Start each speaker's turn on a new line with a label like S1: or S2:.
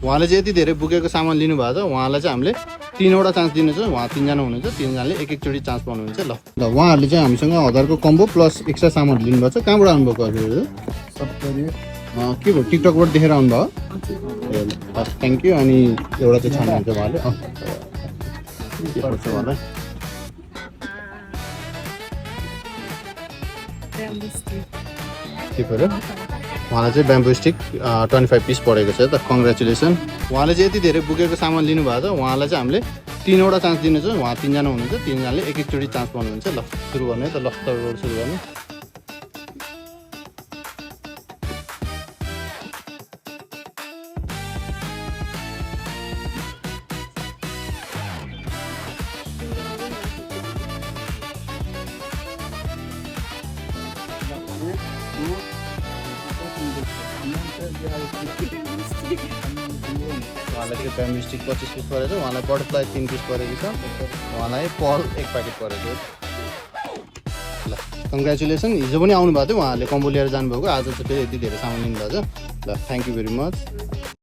S1: उहाँले चाहिँ यति धेरै बुकेको सामान लिनुभएको छ उहाँलाई चाहिँ हामीले 3वटा चान्स दिनेछ उहाँ 3जना हुनुहुन्छ 3जनाले एक-एकचोटि चान्स पाउनुहुन्छ ल उहाँहरूले चाहिँ हामीसँग 1000को कम्बो प्लस एक्स्ट्रा सामान लिनुभएको छ कहाँबाट आउनुभएको हजुरहरू के भयो टिकटकबाट देखेर आउनुभयो ए हस् थ्याङ्क यू अनि एउटा चाहिँ छान्नुहुन्छ उहाँले के पर्छ उहाँलाई के पऱ्यो उहाँलाई चाहिँ ब्याम्बो स्टिक 25 पिस परेको छ त कङ्ग्रेचुलेसन उहाँले चाहिँ यति धेरै बुकेको सामान लिनुभएको छ उहाँलाई चाहिँ हामीले 3वटा चान्स दिनेछ उहाँ 3जना हुनुहुन्छ 3जनाले एक-एकचोटि चान्स पाउनुहुन्छ ल सुरु गर्ने त ल रोड सुरु गर्ने उहाँलाई चाहिँ ब्याम्बो स्टिक 25 पिस परेको छ उहाँलाई बटरफ्लाई 3 पिस परेको छ उहाँलाई पल 1 प्याकेट परेको ल कङ्ग्रेचुलेसन हिजो पनि आउनुभएको थियो उहाँहरूले कम्बो लिएर जानुभएको आज चाहिँ फेरि यति धेरै सामान लिनुभएको छ ल थ्याङ्क यू भेरी मच